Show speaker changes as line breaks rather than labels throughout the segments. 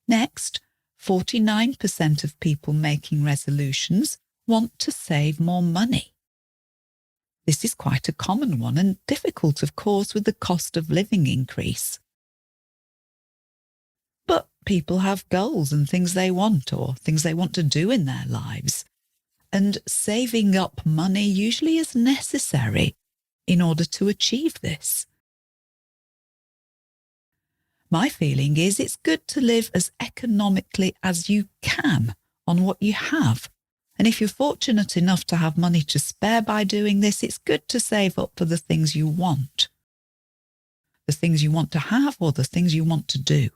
Next, 49% of people making resolutions want to save more money. This is quite a common one and difficult, of course, with the cost of living increase. But people have goals and things they want or things they want to do in their lives. And saving up money usually is necessary in order to achieve this. My feeling is it's good to live as economically as you can on what you have. And if you're fortunate enough to have money to spare by doing this, it's good to save up for the things you want. The things you want to have or the things you want to do.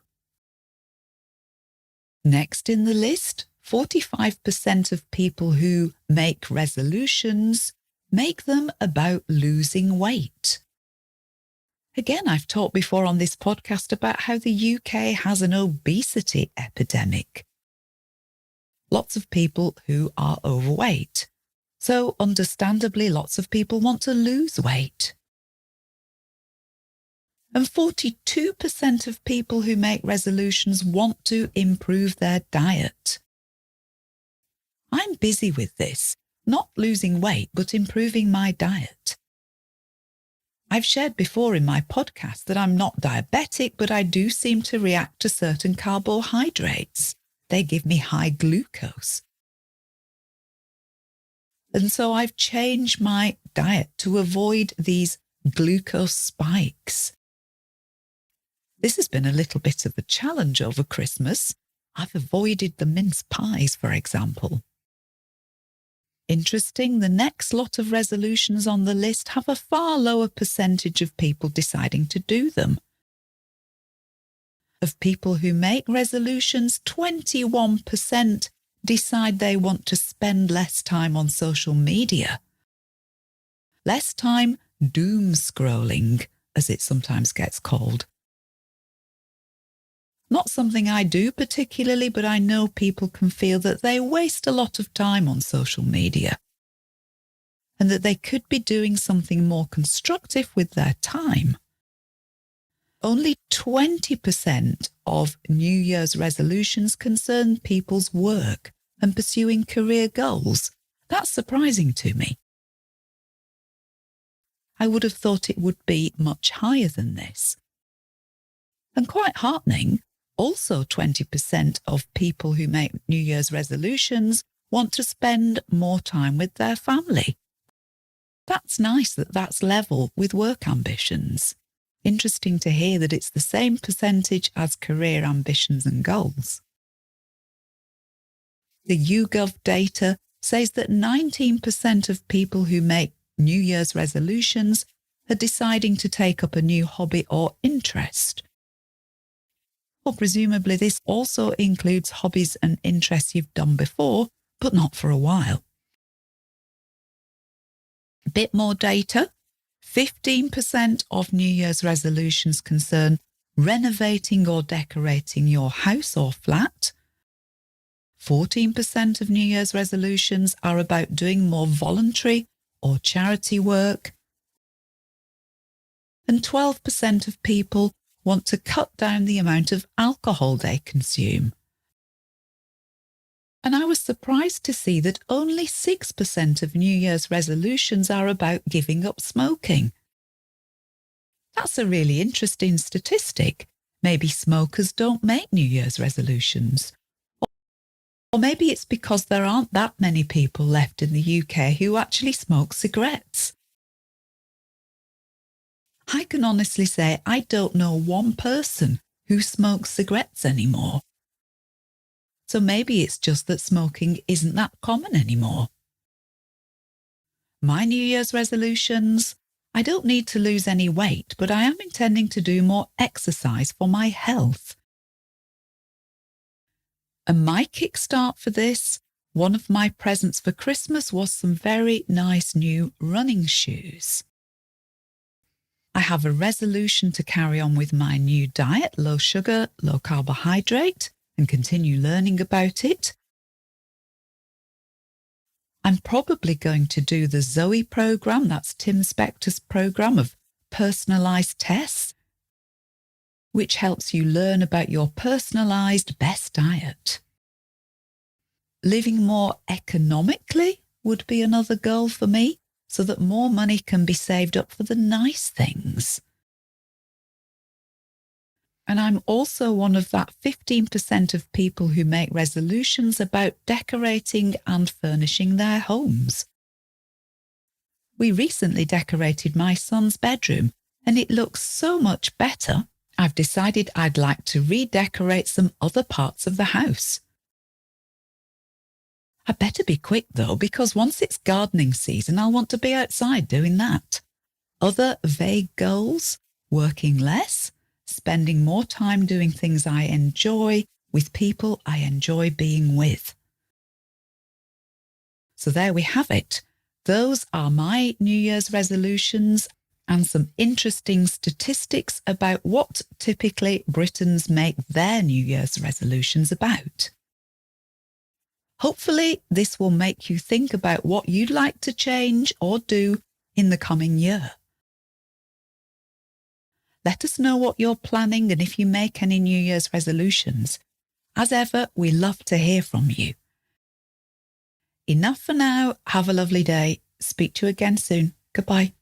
Next in the list, 45% of people who make resolutions make them about losing weight. Again, I've talked before on this podcast about how the UK has an obesity epidemic. Lots of people who are overweight. So understandably, lots of people want to lose weight. And 42% of people who make resolutions want to improve their diet. I'm busy with this, not losing weight, but improving my diet. I've shared before in my podcast that I'm not diabetic, but I do seem to react to certain carbohydrates. They give me high glucose. And so I've changed my diet to avoid these glucose spikes. This has been a little bit of a challenge over Christmas. I've avoided the mince pies, for example. Interesting, the next lot of resolutions on the list have a far lower percentage of people deciding to do them. Of people who make resolutions, 21% decide they want to spend less time on social media. Less time doom scrolling, as it sometimes gets called. Not something I do particularly, but I know people can feel that they waste a lot of time on social media and that they could be doing something more constructive with their time. Only 20% of New Year's resolutions concern people's work and pursuing career goals. That's surprising to me. I would have thought it would be much higher than this. And quite heartening, also 20% of people who make New Year's resolutions want to spend more time with their family. That's nice that that's level with work ambitions. Interesting to hear that it's the same percentage as career ambitions and goals. The YouGov data says that 19% of people who make New Year's resolutions are deciding to take up a new hobby or interest. Well, presumably this also includes hobbies and interests you've done before, but not for a while. A bit more data. 15% of New Year's resolutions concern renovating or decorating your house or flat. 14% of New Year's resolutions are about doing more voluntary or charity work. And 12% of people want to cut down the amount of alcohol they consume. And I was surprised to see that only 6% of New Year's resolutions are about giving up smoking. That's a really interesting statistic. Maybe smokers don't make New Year's resolutions. Or maybe it's because there aren't that many people left in the UK who actually smoke cigarettes. I can honestly say I don't know one person who smokes cigarettes anymore. So maybe it's just that smoking isn't that common anymore. My New Year's resolutions: I don't need to lose any weight, but I am intending to do more exercise for my health. And my kickstart for this, one of my presents for Christmas was some very nice new running shoes. I have a resolution to carry on with my new diet, low sugar, low carbohydrate, and continue learning about it. I'm probably going to do the Zoe program, that's Tim Spector's program of personalised tests. which helps you learn about your personalised best diet. Living more economically would be another goal for me, so that more money can be saved up for the nice things. And I'm also one of that 15% of people who make resolutions about decorating and furnishing their homes. We recently decorated my son's bedroom, and it looks so much better. I've decided I'd like to redecorate some other parts of the house. I better be quick though, because once it's gardening season, I'll want to be outside doing that. Other vague goals: working less, spending more time doing things I enjoy with people I enjoy being with. So there we have it. Those are my New Year's resolutions and some interesting statistics about what typically Britons make their New Year's resolutions about. Hopefully, this will make you think about what you'd like to change or do in the coming year. Let us know what you're planning and if you make any New Year's resolutions. As ever, we love to hear from you. Enough for now. Have a lovely day. Speak to you again soon. Goodbye.